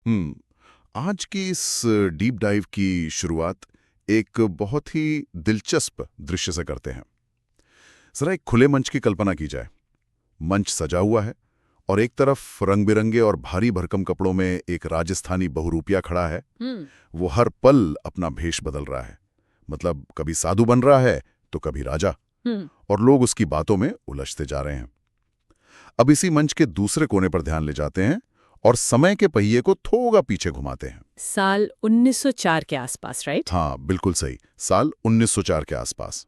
हम्म आज की इस डीप डाइव की शुरुआत एक बहुत ही दिलचस्प दृश्य से करते हैं। जरा एक खुले मंच की कल्पना की जाए। मंच सजा हुआ है और एक तरफ रंग बिरंगे और भारी भरकम कपड़ों में एक राजस्थानी बहुरूपिया खड़ा है। वो हर पल अपना भेष बदल रहा है, मतलब कभी साधु बन रहा है तो कभी राजा। और लोग उसकी बातों में उलझते जा रहे हैं। अब इसी मंच के दूसरे कोने पर ध्यान ले जाते हैं और समय के पहिए को थोड़ा पीछे घुमाते हैं। साल 1904 के आसपास, राइट? हाँ, बिल्कुल सही, साल 1904 के आसपास।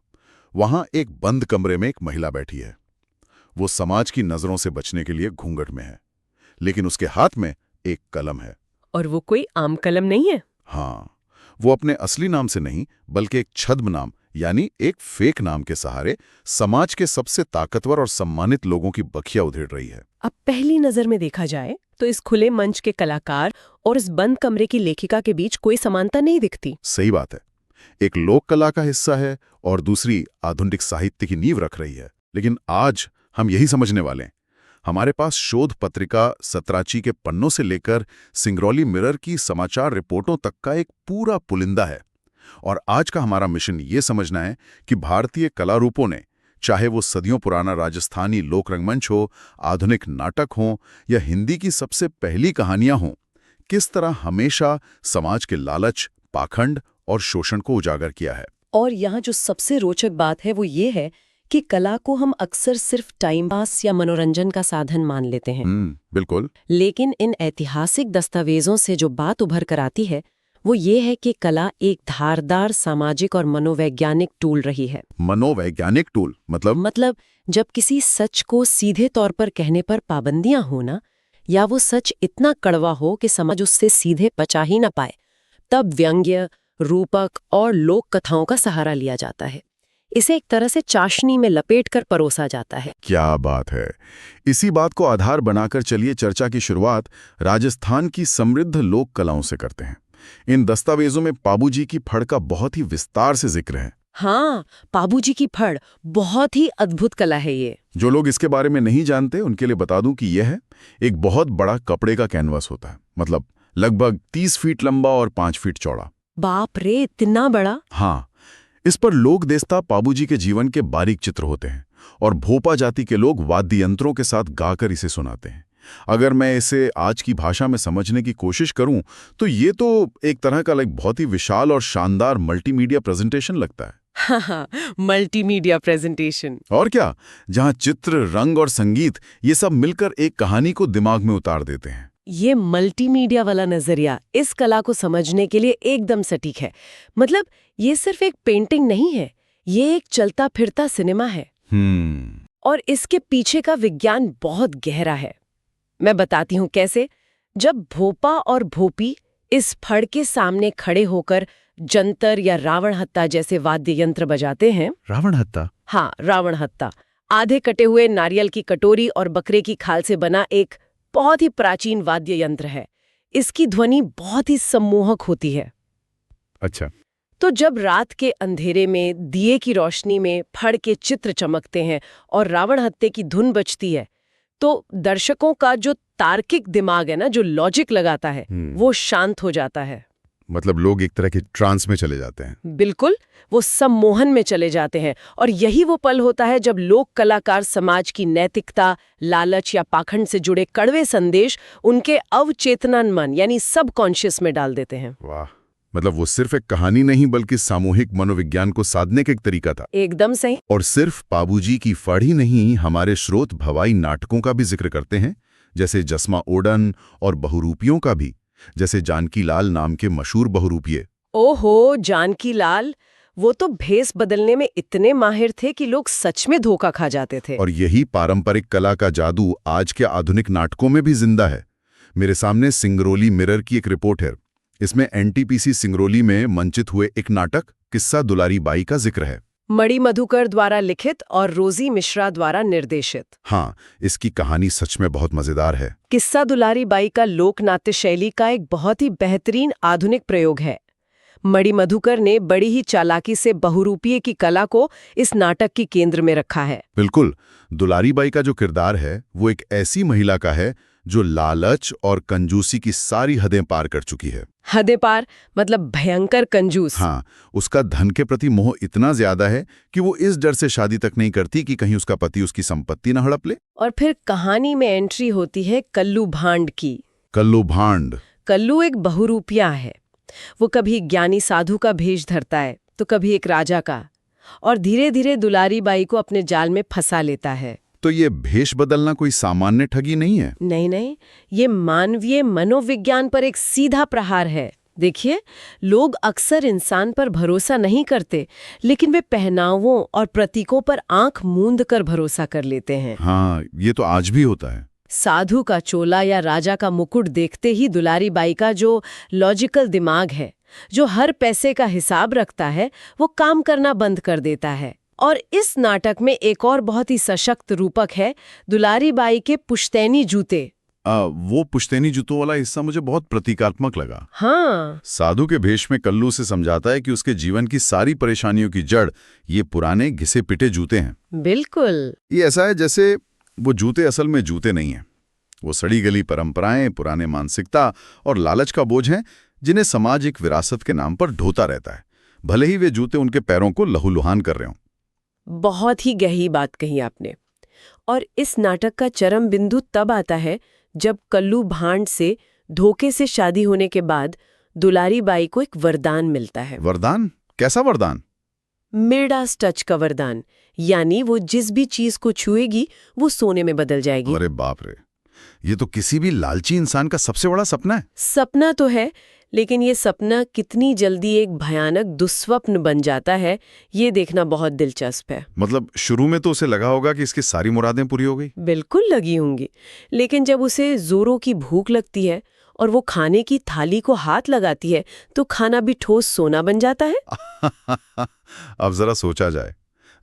वहां एक बंद कमरे में एक महिला बैठी है। वो समाज की नजरों से बचने के लिए घूंघट में है, लेकिन उसके हाथ में एक कलम है। और वो कोई आम कलम नहीं है। हाँ, वो अपने असली नाम से नहीं बल्कि एक छद्म नाम यानी एक फेक नाम के सहारे समाज के सबसे ताकतवर और सम्मानित लोगों की बखिया उधेड़ रही है। अब पहली नजर में देखा जाए तो इस खुले मंच के कलाकार और इस बंद कमरे की लेखिका के बीच कोई समानता नहीं दिखती। सही बात है। एक लोक कला का हिस्सा है और दूसरी आधुनिक साहित्य की नींव रख रही है। लेकिन आज हम यही समझने वाले हैं। हमारे पास शोध पत्रिका सतराची के पन्नों से लेकर सिंगरौली मिरर की समाचार रिपोर्टों तक का एक पूरा पुलिंदा है। और आज का हमारा मिशन ये समझना है कि भारतीय कला रूपों ने, चाहे वो सदियों पुराना राजस्थानी लोक रंगमंच हो, आधुनिक नाटक हो या हिंदी की सबसे पहली कहानियां हों, किस तरह हमेशा समाज के लालच, पाखंड और शोषण को उजागर किया है। और यहाँ जो सबसे रोचक बात है वो ये है कि कला को हम अक्सर सिर्फ टाइम पास या मनोरंजन का साधन मान लेते हैं। बिल्कुल। लेकिन इन ऐतिहासिक दस्तावेजों से जो बात उभर कर आती है वो ये है कि कला एक धारदार सामाजिक और मनोवैज्ञानिक टूल रही है। मनोवैज्ञानिक टूल मतलब जब किसी सच को सीधे तौर पर कहने पर पाबंदियां हो ना, या वो सच इतना कड़वा हो कि समाज उससे सीधे पचा ही ना पाए, तब व्यंग्य, रूपक और लोक कथाओं का सहारा लिया जाता है। इसे एक तरह से चाशनी में लपेटकर परोसा जाता है। क्या बात है। इसी बात को आधार बनाकर चलिए चर्चा की शुरुआत राजस्थान की समृद्ध लोक कलाओं से करते हैं। इन दस्तावेजों में पाबूजी की फड़ का बहुत ही विस्तार से जिक्र है। हाँ, पाबूजी की फड़ बहुत ही अद्भुत कला है ये। जो लोग इसके बारे में नहीं जानते उनके लिए बता दूं कि यह है एक बहुत बड़ा कपड़े का कैनवास होता है, मतलब लगभग 30 फीट लंबा और 5 फीट चौड़ा। बाप रे, इतना बड़ा! हाँ, इस पर लोक देस्ता पाबूजी के जीवन के बारीक चित्र होते हैं और भोपा जाति के लोग वाद्य यंत्रों के साथ गाकर इसे सुनाते हैं। अगर मैं इसे आज की भाषा में समझने की कोशिश करूं तो ये तो एक तरह का बहुत ही विशाल और शानदार मल्टीमीडिया प्रेजेंटेशन लगता है। हाँ, मल्टीमीडिया प्रेजेंटेशन। और क्या, जहां चित्र, रंग और संगीत ये सब मिलकर एक कहानी को दिमाग में उतार देते हैं। ये मल्टीमीडिया वाला नजरिया इस कला को समझने के लिए एकदम सटीक है। मतलब ये सिर्फ एक पेंटिंग नहीं है, ये एक चलता फिरता सिनेमा है। और इसके पीछे का विज्ञान बहुत गहरा है। मैं बताती हूँ कैसे। जब भोपा और भोपी इस फड़ के सामने खड़े होकर जंतर या रावण हत्ता जैसे वाद्य यंत्र बजाते हैं। रावण हत्ता? हाँ, रावण हत्ता आधे कटे हुए नारियल की कटोरी और बकरे की खाल से बना एक बहुत ही प्राचीन वाद्य यंत्र है। इसकी ध्वनि बहुत ही सम्मोहक होती है। अच्छा। तो जब रात के अंधेरे में दिए की रोशनी में फड़ के चित्र चमकते हैं और रावण हत्ते की धुन बजती है, तो दर्शकों का जो तार्किक दिमाग है ना, जो लॉजिक लगाता है, वो शांत हो जाता है। मतलब लोग एक तरह की ट्रांस में चले जाते हैं। बिल्कुल, वो सम्मोहन में चले जाते हैं। और यही वो पल होता है जब लोक कलाकार समाज की नैतिकता, लालच या पाखंड से जुड़े कड़वे संदेश उनके अवचेतन मन यानी सबकॉन्शियस में डाल देते हैं। वाह, मतलब वो सिर्फ एक कहानी नहीं बल्कि सामूहिक मनोविज्ञान को साधने का एक तरीका था। एकदम सही। और सिर्फ पाबूजी की फड़ ही नहीं, हमारे स्रोत भवाई नाटकों का भी जिक्र करते हैं, जैसे जसमा ओडन, और बहुरूपियों का भी, जैसे जानकी लाल नाम के मशहूर बहुरूपिये। ओहो, जानकी लाल! वो तो भेस बदलने में इतने माहिर थे कि लोग सच में धोखा खा जाते थे। और यही पारंपरिक कला का जादू आज के आधुनिक नाटकों में भी जिंदा है। मेरे सामने सिंगरौली मिरर की एक रिपोर्ट है। इसमें एनटीपीसी सिंगरौली में मंचित हुए एक नाटक किस्सा दुलारी बाई का जिक्र है। मणि मधुकर द्वारा लिखित और रोजी मिश्रा द्वारा निर्देशित। हाँ, इसकी कहानी सच में बहुत मजेदार है। किस्सा दुलारी बाई का लोक नाट्य शैली का एक बहुत ही बेहतरीन आधुनिक प्रयोग है। मणि मधुकर ने बड़ी ही चालाकी से बहुरूपिये की कला को इस नाटक की केंद्र में रखा है। बिल्कुल, दुलारी बाई का जो किरदार है वो एक ऐसी महिला का है जो लालच और कंजूसी की सारी हदें पार कर चुकी है। हदें पार मतलब भयंकर कंजूस। हाँ, उसका धन के प्रति मोह इतना ज्यादा है कि वो इस डर से शादी तक नहीं करती कि कहीं उसका पति उसकी संपत्ति न हड़प ले। और फिर कहानी में एंट्री होती है कल्लू भांड की। कल्लू भांड। कल्लू एक बहुरूपिया है। वो कभी ज्ञानी साधु का भेष धरता है तो कभी एक राजा का, और धीरे धीरे दुलारी बाई को अपने जाल में फंसा लेता है। तो ये भेष बदलना कोई सामान्य ठगी नहीं है। नहीं, ये मानवीय मनोविज्ञान पर एक सीधा प्रहार है। देखिए, लोग अक्सर इंसान पर भरोसा नहीं करते, लेकिन वे पहनावों और प्रतीकों पर आंख मूंद कर भरोसा कर लेते हैं। हाँ, ये तो आज भी होता है। साधु का चोला या राजा का मुकुट देखते ही दुलारी बाई का जो लॉजिकल दिमाग है, जो हर पैसे का हिसाब रखता है, वो काम करना बंद कर देता है। और इस नाटक में एक और बहुत ही सशक्त रूपक है, दुलारी बाई के पुश्तैनी जूते। वो पुश्तैनी जूतों वाला हिस्सा मुझे बहुत प्रतीकात्मक लगा। हाँ, साधु के भेष में कल्लू से समझाता है कि उसके जीवन की सारी परेशानियों की जड़ ये पुराने घिसे पिटे जूते हैं। बिल्कुल। ये ऐसा है जैसे वो जूते असल में जूते नहीं हैं। वो सड़ी गली परंपराएं, पुराने मानसिकता और लालच का बोझ हैं, जिन्हें समाज एक विरासत के नाम पर ढोता रहता है, भले ही वे जूते उनके पैरों को लहूलुहान कर रहे हों। बहुत ही गहरी बात कही आपने। और इस नाटक का चरम बिंदु तब आता है जब कल्लू भांड से धोखे से शादी होने के बाद दुलारी बाई को एक वरदान मिलता है। वरदान? कैसा वरदान? मिडास टच का वरदान, यानी वो जिस भी चीज को छुएगी वो सोने में बदल जाएगी। अरे बाप रे, ये तो किसी भी लालची इंसान का सबसे बड़ा सपना है। सपना तो है, लेकिन ये सपना कितनी जल्दी एक भयानक दुस्वप्न बन जाता है, ये देखना बहुत दिलचस्प है। मतलब शुरू में तो उसे लगा होगा कि इसकी सारी मुरादें पूरी हो गई। बिल्कुल लगी होंगी, लेकिन जब उसे जोरों की भूख लगती है और वो खाने की थाली को हाथ लगाती है तो खाना भी ठोस सोना बन जाता है। अब जरा सोचा जाए,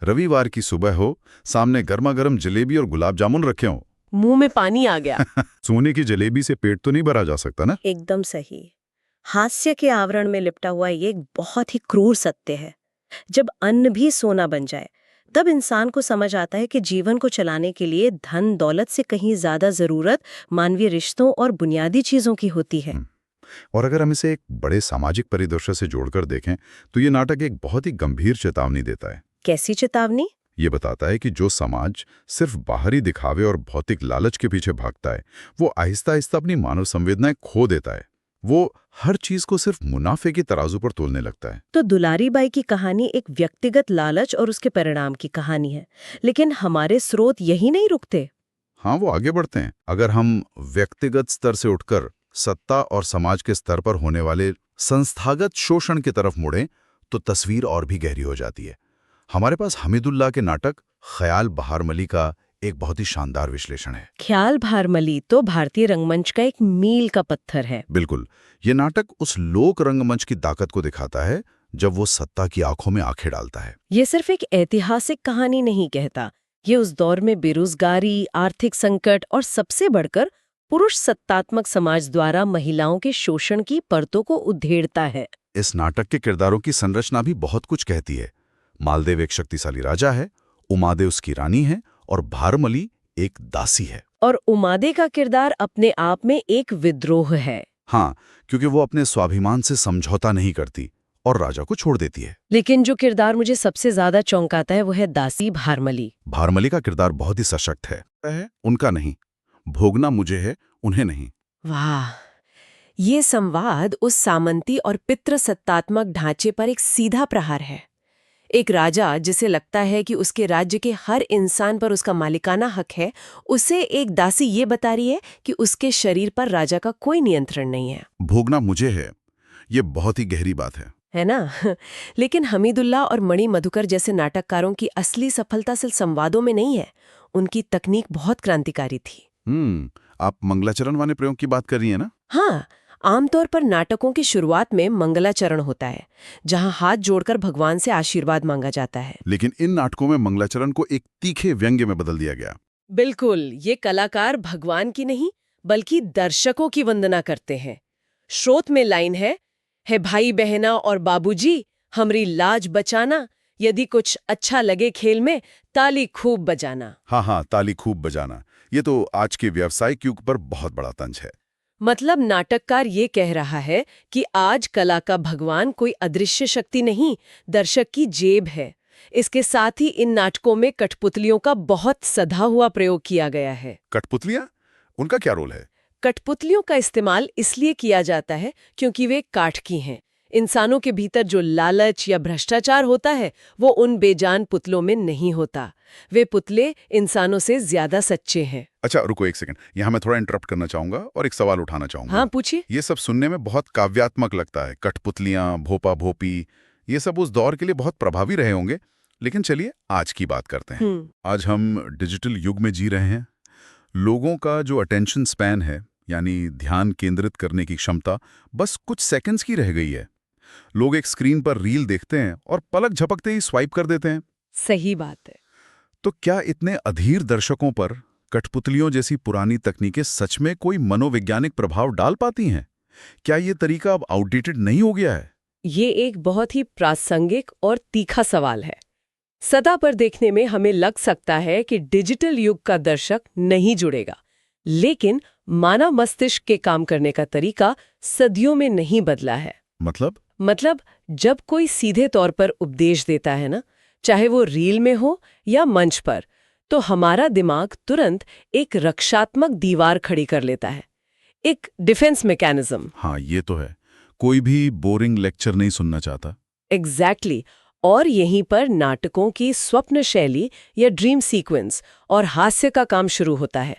रविवार की सुबह हो, सामने गर्मा गर्म जलेबी और गुलाब जामुन रखे हों, मुंह में पानी आ गया। सोने की जलेबी से पेट तो नहीं भरा जा सकता ना। एकदम सही। हास्य के आवरण में लिपटा हुआ ये एक बहुत ही क्रूर सत्य है। जब अन्न भी सोना बन जाए, तब इंसान को समझ आता है कि जीवन को चलाने के लिए धन दौलत से कहीं ज्यादा जरूरत मानवीय रिश्तों और बुनियादी चीजों की होती है। और अगर हम इसे एक बड़े सामाजिक परिदृश्य से जोड़कर देखें तो ये नाटक एक बहुत ही गंभीर चेतावनी देता है। कैसी चेतावनी? ये बताता है कि जो समाज सिर्फ बाहरी दिखावे और भौतिक लालच के पीछे भागता है, वो आहिस्ता आहिस्ता अपनी मानव संवेदनाएं खो देता है। वो हर चीज को सिर्फ मुनाफे की तराजू पर तोलने लगता है। तो दुलारी बाई की कहानी एक व्यक्तिगत लालच और उसके परिणाम की कहानी है, लेकिन हमारे स्रोत यही नहीं रुकते। हाँ, वो आगे बढ़ते हैं। अगर हम व्यक्तिगत स्तर से उठकर सत्ता और समाज के स्तर पर होने वाले संस्थागत शोषण की तरफ मुड़ें तो तस्वीर और भी गहरी हो जाती है। हमारे पास हमीदुल्लाह के नाटक ख्याल बहारमली का एक बहुत ही शानदार विश्लेषण है। ख्याल बहारमली तो भारतीय रंगमंच का एक मील का पत्थर है। बिल्कुल, ये नाटक उस लोक रंगमंच की ताकत को दिखाता है जब वो सत्ता की आंखों में आंखें डालता है। ये सिर्फ एक ऐतिहासिक कहानी नहीं कहता, ये उस दौर में बेरोजगारी, आर्थिक संकट और सबसे बढ़कर पुरुष सत्तात्मक समाज द्वारा महिलाओं के शोषण की परतों को उधेड़ता है। इस नाटक के किरदारों की संरचना भी बहुत कुछ कहती है। मालदेव एक शक्तिशाली राजा है, उमादे उसकी रानी है और भारमली एक दासी है। और उमादे का किरदार अपने आप में एक विद्रोह है। हाँ, क्योंकि वो अपने स्वाभिमान से समझौता नहीं करती और राजा को छोड़ देती है। लेकिन जो किरदार मुझे सबसे ज्यादा चौंकाता है वो है दासी भारमली। भारमली का किरदार बहुत ही सशक्त है। उनका नहीं, भोगना मुझे है, उन्हें नहीं। वाह, ये संवाद उस सामंती और पितृसत्तात्मक ढांचे पर एक सीधा प्रहार है। एक राजा जिसे लगता है कि उसके राज्य के हर इंसान पर उसका मालिकाना हक है, उसे एक दासी ये बता रही है कि उसके शरीर पर राजा का कोई नियंत्रण नहीं है। भोगना मुझे है, ये बहुत ही गहरी बात है ना? लेकिन हमीदुल्लाह और मणि मधुकर जैसे नाटककारों की असली सफलता सिर्फ संवादों में नहीं है, उनकी तकनीक बहुत क्रांतिकारी थी। आप मंगलाचरण वाले प्रयोग की बात कर रही हैं ना? हाँ, आमतौर पर नाटकों की शुरुआत में मंगलाचरण होता है, जहां हाथ जोड़कर भगवान से आशीर्वाद मांगा जाता है। लेकिन इन नाटकों में मंगलाचरण को एक तीखे व्यंग्य में बदल दिया गया। बिल्कुल, ये कलाकार भगवान की नहीं बल्कि दर्शकों की वंदना करते हैं। श्रोत में लाइन है भाई बहना और बाबूजी, हमरी लाज बचाना, यदि कुछ अच्छा लगे खेल में ताली खूब बजाना। हाँ, ताली खूब बजाना। ये तो आज के व्यावसायिक युग पर बहुत बड़ा तंज है। मतलब नाटककार ये कह रहा है कि आज कला का भगवान कोई अदृश्य शक्ति नहीं, दर्शक की जेब है। इसके साथ ही इन नाटकों में कठपुतलियों का बहुत सधा हुआ प्रयोग किया गया है। कठपुतलियां, उनका क्या रोल है? कठपुतलियों का इस्तेमाल इसलिए किया जाता है क्योंकि वे काठ की हैं। इंसानों के भीतर जो लालच या भ्रष्टाचार होता है वो उन बेजान पुतलों में नहीं होता। वे पुतले इंसानों से ज्यादा सच्चे हैं। अच्छा रुको एक सेकंड, यहाँ मैं थोड़ा इंटरप्ट करना चाहूंगा और एक सवाल उठाना चाहूंगा। हाँ पूछिए। ये सब सुनने में बहुत काव्यात्मक लगता है। कठपुतलियां, भोपा भोपी, ये सब उस दौर के लिए बहुत प्रभावी रहे होंगे। लेकिन चलिए आज की बात करते हैं। आज हम डिजिटल युग में जी रहे हैं। लोगों का जो अटेंशन स्पैन है, यानी ध्यान केंद्रित करने की क्षमता, बस कुछ सेकंड्स की रह गई है। लोग एक स्क्रीन पर रील देखते हैं और पलक झपकते ही स्वाइप कर देते हैं। सही बात है। तो क्या इतने अधीर दर्शकों पर कठपुतलियों जैसी पुरानी तकनीकें सच में कोई मनोवैज्ञानिक प्रभाव डाल पाती हैं? क्या ये तरीका अब आउटडेटेड नहीं हो गया है? ये एक बहुत ही प्रासंगिक और तीखा सवाल है। सदा पर देखने में हमें लग सकता है कि डिजिटल युग का दर्शक नहीं जुड़ेगा, लेकिन मानव मस्तिष्क के काम करने का तरीका सदियों में नहीं बदला है। मतलब जब कोई सीधे तौर पर उपदेश देता है ना, चाहे वो रील में हो या मंच पर, तो हमारा दिमाग तुरंत एक रक्षात्मक दीवार खड़ी कर लेता है, एक डिफेंस मैकेनिज्म। हाँ, ये तो है। कोई भी बोरिंग लेक्चर नहीं सुनना चाहता। एग्जैक्टली। और यहीं पर नाटकों की स्वप्न शैली या ड्रीम सीक्वेंस और हास्य का काम शुरू होता है।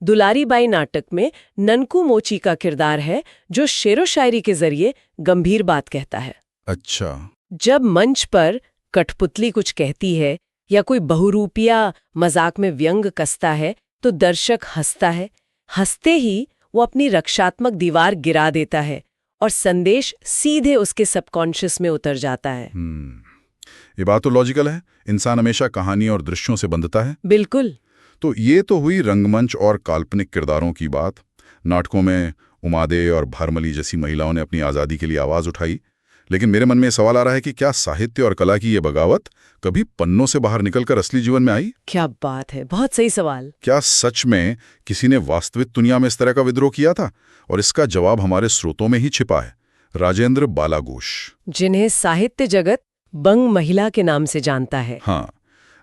दुलारी बाई नाटक में ननकू मोची का किरदार है जो शेरो शायरी के जरिए गंभीर बात कहता है। अच्छा। जब मंच पर कठपुतली कुछ कहती है या कोई बहुरूपिया मजाक में व्यंग कसता है तो दर्शक हंसता है। हंसते ही वो अपनी रक्षात्मक दीवार गिरा देता है और संदेश सीधे उसके सबकॉन्शियस में उतर जाता है। ये बात तो लॉजिकल है। इंसान हमेशा कहानी और दृश्यों से बंधता है। बिल्कुल। तो ये तो हुई रंगमंच और काल्पनिक किरदारों की बात। नाटकों में उमादे और भारमली जैसी महिलाओं ने अपनी आज़ादी के लिए आवाज़ उठाई। लेकिन मेरे मन में सवाल आ रहा है कि क्या साहित्य और कला की ये बगावत कभी पन्नों से बाहर निकलकर असली जीवन में आई? क्या बात है, बहुत सही सवाल। क्या सच में किसी ने वास्तविक दुनिया में इस तरह का विद्रोह किया था? और इसका जवाब हमारे स्रोतों में ही छिपा है। राजेंद्र बालाघोष, जिन्हें साहित्य जगत बंग महिला के नाम से जानता है। हाँ,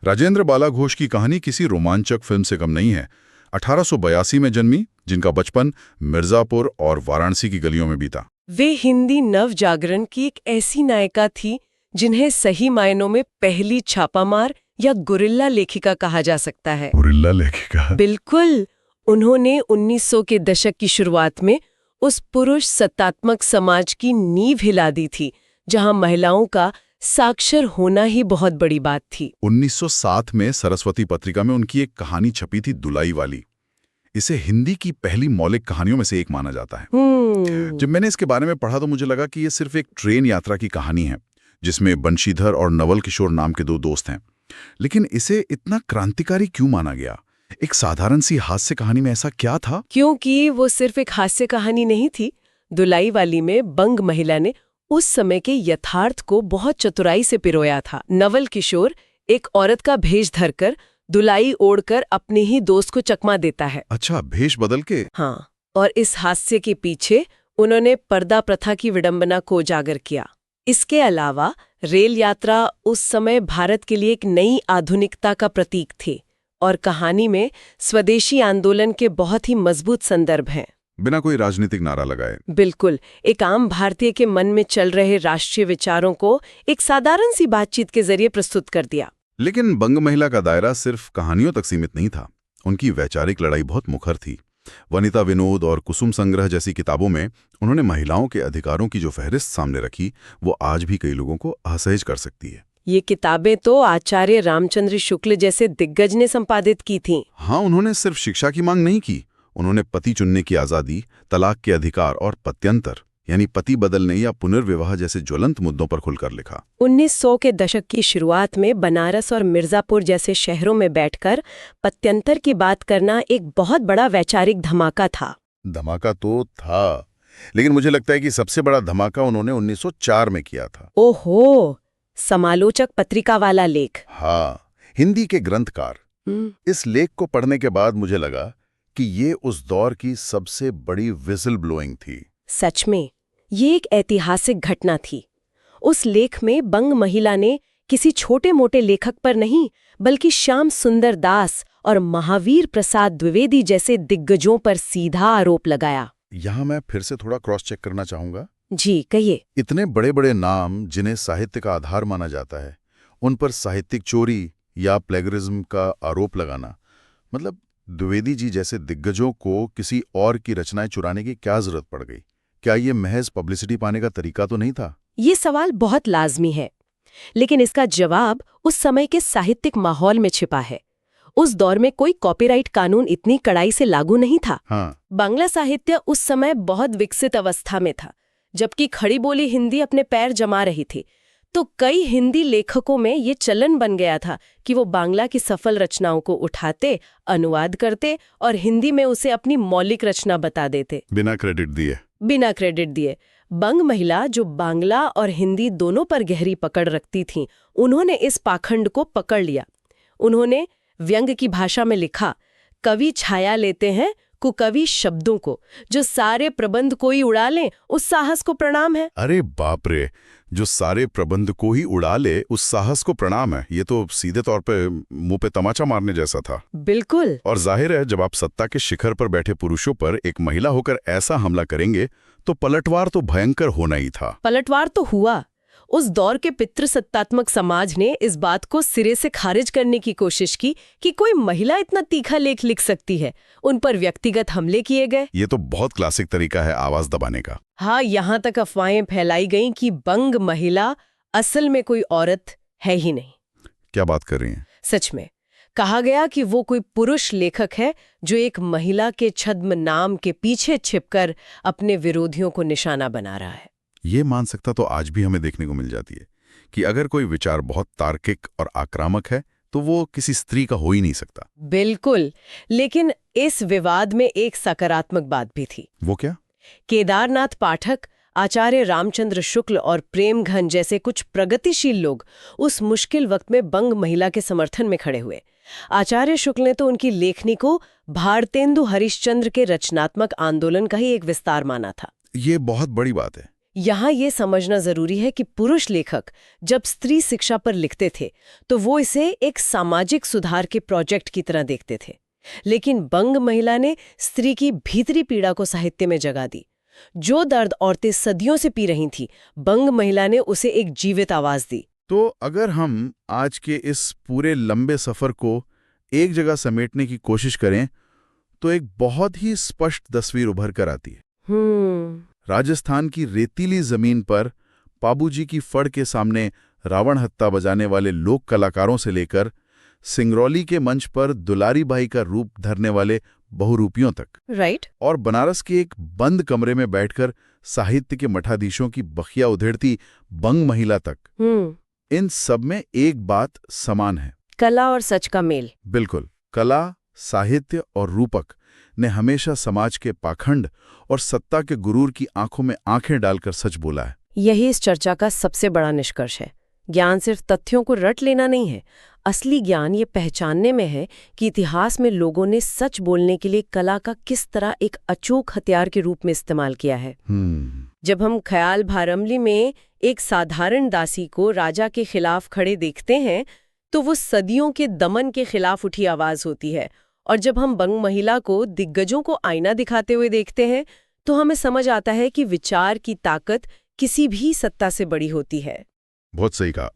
राजेंद्र बालाघोष की कहानी किसी रोमांचक फिल्म से कम नहीं है। 1882 में जन्मी, जिनका बचपन मिर्जापुर और वाराणसी की गलियों में बीता। वे हिंदी नव जागरण की एक ऐसी नायिका थी जिन्हें सही मायनों में पहली छापामार या गुरिल्ला लेखिका कहा जा सकता है। गुरिल्ला लेखिका? बिल्कुल। उन्होंने 1900 के दशक की शुरुआत में उस पुरुष सत्तात्मक समाज की नींव हिला दी थी जहां महिलाओं का साक्षर होना ही बहुत बड़ी बात थी। 1907 में सरस्वती पत्रिका में उनकी एक कहानी छपी थी, दुलाई वाली। इसे हिंदी की पहली मौलिक कहानियों में से एक माना जाता है। जब मैंने इसके बारे में पढ़ा तो मुझे लगा कि ये सिर्फ एक ट्रेन यात्रा की कहानी है जिसमें बंशीधर और नवल किशोर नाम के दो दोस्त हैं। लेकिन इसे इतना क्रांतिकारी क्यों माना गया? एक साधारण सी हास्य कहानी में ऐसा क्या था? क्योंकि वो सिर्फ एक हास्य कहानी नहीं थी। दुलाई वाली में बंग महिला ने उस समय के यथार्थ को बहुत चतुराई से पिरोया था। नवल किशोर एक औरत का भेष धरकर दुलाई ओढ़कर अपने ही दोस्त को चकमा देता है। अच्छा, भेष बदल के? हाँ, और इस हास्य के पीछे उन्होंने पर्दा प्रथा की विडंबना को उजागर किया। इसके अलावा रेल यात्रा उस समय भारत के लिए एक नई आधुनिकता का प्रतीक थी और कहानी में स्वदेशी आंदोलन के बहुत ही मजबूत संदर्भ हैं। बिना कोई राजनीतिक नारा लगाए। बिल्कुल, एक आम भारतीय के मन में चल रहे राष्ट्रीय विचारों को एक साधारण सी बातचीत के जरिए प्रस्तुत कर दिया। लेकिन बंग महिला का दायरा सिर्फ कहानियों तक सीमित नहीं था। उनकी वैचारिक लड़ाई बहुत मुखर थी। वनिता विनोद और कुसुम संग्रह जैसी किताबों में उन्होंने महिलाओं के अधिकारों की जो फहरिस्त सामने रखी, वो आज भी कई लोगों को असहज कर सकती है। ये किताबें तो आचार्य रामचंद्र शुक्ल जैसे दिग्गज ने संपादित की थीं। हाँ, उन्होंने सिर्फ शिक्षा की मांग नहीं की, उन्होंने पति चुनने की आज़ादी, तलाक के अधिकार और पत्यंतर यानी पति बदलने या पुनर्विवाह जैसे ज्वलंत मुद्दों पर खुलकर लिखा। 1900 के दशक की शुरुआत में बनारस और मिर्जापुर जैसे शहरों में बैठकर पत्यंतर की बात करना एक बहुत बड़ा वैचारिक धमाका था। धमाका तो था, लेकिन मुझे लगता है कि सबसे बड़ा धमाका उन्होंने 1904 में किया था। ओहो, समालोचक पत्रिका वाला लेख। हाँ, हिंदी के ग्रंथकार इस लेख को पढ़ने के बाद मुझे लगा कि ये उस दौर की सबसे बड़ी विजिल ब्लोइंग थी। सच में ये एक ऐतिहासिक घटना थी। उस लेख में बंग महिला ने किसी छोटे मोटे लेखक पर नहीं बल्कि श्याम सुंदर दास और महावीर प्रसाद द्विवेदी जैसे दिग्गजों पर सीधा आरोप लगाया। यहाँ मैं फिर से थोड़ा क्रॉस चेक करना चाहूंगा। जी कहिए। इतने बड़े बड़े नाम जिन्हें साहित्य का आधार माना जाता है, उन पर साहित्यिक चोरी या प्लेगरिज्म का आरोप लगाना, मतलब द्विवेदी जी जैसे दिग्गजों को किसी और की रचनाएं चुराने की क्या जरूरत पड़ गई? क्या ये महज पब्लिसिटी पाने का तरीका तो नहीं था? ये सवाल बहुत लाजमी है, लेकिन इसका जवाब उस समय के साहित्यिक माहौल में छिपा है। उस दौर में कोई कॉपीराइट कानून इतनी कड़ाई से लागू नहीं था। हाँ। बांग्ला साहित्य उस समय बहुत विकसित अवस्था में था, जबकि खड़ी बोली हिंदी अपने पैर जमा रही थी। तो कई हिंदी लेखकों में ये चलन बन गया था कि वो बांग्ला की सफल रचनाओं को उठाते, अनुवाद करते और हिंदी में उसे अपनी मौलिक रचना बता देते, बिना क्रेडिट दिए। बंग महिला, जो बांग्ला और हिंदी दोनों पर गहरी पकड़ रखती थीं, उन्होंने इस पाखंड को पकड़ लिया। उन्होंने व्यंग की भाषा में लिखा, कवि छाया लेते हैं कुकवि शब्दों को, जो सारे प्रबंध कोई उड़ा ले उस साहस को प्रणाम है। अरे बाप रे, जो सारे प्रबंध को ही उड़ा ले उस साहस को प्रणाम है। ये तो सीधे तौर पे मुंह पे तमाचा मारने जैसा था। बिल्कुल। और जाहिर है, जब आप सत्ता के शिखर पर बैठे पुरुषों पर एक महिला होकर ऐसा हमला करेंगे तो पलटवार तो भयंकर होना ही था। पलटवार तो हुआ। उस दौर के पितृसत्तात्मक समाज ने इस बात को सिरे से खारिज करने की कोशिश की कि कोई महिला इतना तीखा लेख लिख सकती है। उन पर व्यक्तिगत हमले किए गए। ये तो बहुत क्लासिक तरीका है आवाज दबाने का। हाँ, यहाँ तक अफवाहें फैलाई गईं कि बंग महिला असल में कोई औरत है ही नहीं। क्या बात कर रही हैं? सच में कहा गया कि वो कोई पुरुष लेखक है जो एक महिला के छद्म नाम के पीछे छिपकर अपने विरोधियों को निशाना बना रहा है। ये मानसिकता तो आज भी हमें देखने को मिल जाती है कि अगर कोई विचार बहुत तार्किक और आक्रामक है तो वो किसी स्त्री का हो ही नहीं सकता। बिल्कुल, लेकिन इस विवाद में एक सकारात्मक बात भी थी। वो क्या? केदारनाथ पाठक, आचार्य रामचंद्र शुक्ल और प्रेमघन जैसे कुछ प्रगतिशील लोग उस मुश्किल वक्त में बंग महिला के समर्थन में खड़े हुए। आचार्य शुक्ल ने तो उनकी लेखनी को भारतेंदु हरिश्चंद्र के रचनात्मक आंदोलन का ही एक विस्तार माना था। ये बहुत बड़ी बात है। यहाँ ये समझना जरूरी है कि पुरुष लेखक जब स्त्री शिक्षा पर लिखते थे तो वो इसे एक सामाजिक सुधार के प्रोजेक्ट की तरह देखते थे, लेकिन बंग महिला ने स्त्री की भीतरी पीड़ा को साहित्य में जगह दी। जो दर्द औरतें सदियों से पी रही थीं, बंग महिला ने उसे एक जीवित आवाज दी। तो अगर हम आज के इस पूरे लंबे सफर को एक जगह समेटने की कोशिश करें तो एक बहुत ही स्पष्ट तस्वीर उभर कर आती है। राजस्थान की रेतीली जमीन पर पाबूजी की फड़ के सामने रावण हत्ता बजाने वाले लोक कलाकारों से लेकर सिंगरौली के मंच पर दुलारी बाई का रूप धरने वाले बहुरूपियों तक, राइट। और बनारस के एक बंद कमरे में बैठकर साहित्य के मठाधीशों की बखिया उधेड़ती बंग महिला तक, इन सब में एक बात समान है, कला और सच का मेल। बिल्कुल। कला, साहित्य और रूपक ने हमेशा समाज के पाखंड और सत्ता के गुरूर की आंखों में आंखें डालकर सच बोला है। यही इस चर्चा का सबसे बड़ा निष्कर्ष है। ज्ञान सिर्फ तथ्यों को रट लेना नहीं है, असली ज्ञान ये पहचानने में है कि इतिहास में लोगों ने सच बोलने के लिए कला का किस तरह एक अचूक हथियार के रूप में इस्तेमाल किया है। जब हम ख्याल भारमली में एक साधारण दासी को राजा के खिलाफ खड़े देखते हैं तो वो सदियों के दमन के खिलाफ उठी आवाज होती है, और जब हम बंग महिला को दिग्गजों को आईना दिखाते हुए देखते हैं तो हमें समझ आता है कि विचार की ताकत किसी भी सत्ता से बड़ी होती है। बहुत सही कहा।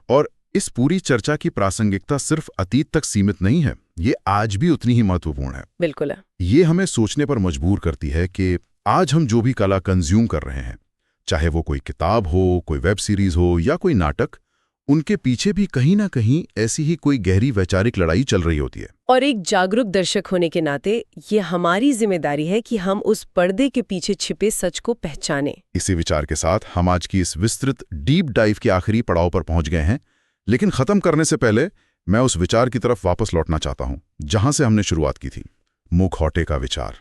और इस पूरी चर्चा की प्रासंगिकता सिर्फ अतीत तक सीमित नहीं है, ये आज भी उतनी ही महत्वपूर्ण है। बिल्कुल है। ये हमें सोचने पर मजबूर करती है कि आज हम जो भी कला कंज्यूम कर रहे हैं, चाहे वो कोई किताब हो, कोई वेब सीरीज हो या कोई नाटक, उनके पीछे भी कहीं ना कहीं ऐसी ही कोई गहरी वैचारिक लड़ाई चल रही होती है। और एक जागरूक दर्शक होने के नाते ये हमारी जिम्मेदारी है कि हम उस पर्दे के पीछे छिपे सच को पहचानें। इसी विचार के साथ हम आज की इस विस्तृत डीप डाइव के आखिरी पड़ाव पर पहुंच गए हैं, लेकिन खत्म करने से पहले मैं उस विचार की तरफ वापस लौटना चाहता हूं जहां से हमने शुरुआत की थी, मुखौटे का विचार।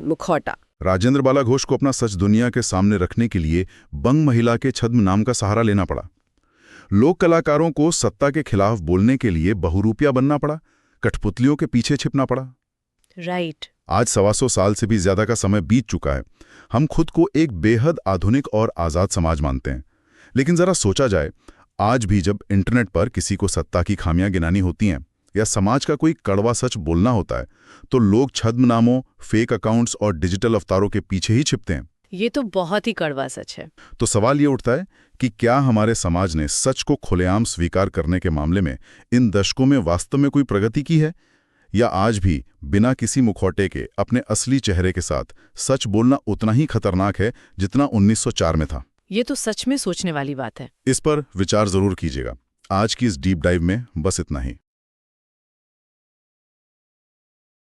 मुखौटा। राजेंद्र बाला घोष को अपना सच दुनिया के सामने रखने के लिए बंग महिला के छद्म नाम का सहारा लेना पड़ा। लोक कलाकारों को सत्ता के खिलाफ बोलने के लिए बहुरूपिया बनना पड़ा, कठपुतलियों के पीछे छिपना पड़ा। राइट। आज 125 साल से भी ज्यादा का समय बीत चुका है। हम खुद को एक बेहद आधुनिक और आजाद समाज मानते हैं, लेकिन जरा सोचा जाए, आज भी जब इंटरनेट पर किसी को सत्ता की खामियां गिनानी होती हैं या समाज का कोई कड़वा सच बोलना होता है, तो लोग छद्म नामों, फेक अकाउंट्स और डिजिटल अवतारों के पीछे ही छिपते हैं। ये तो बहुत ही कड़वा सच है। तो सवाल ये उठता है कि क्या हमारे समाज ने सच को खुलेआम स्वीकार करने के मामले में इन दशकों में वास्तव में कोई प्रगति की है, या आज भी बिना किसी मुखौटे के अपने असली चेहरे के साथ सच बोलना उतना ही खतरनाक है जितना 1904 में था? ये तो सच में सोचने वाली बात है। इस पर विचार जरूर कीजिएगा। आज की इस डीप डाइव में बस इतना ही।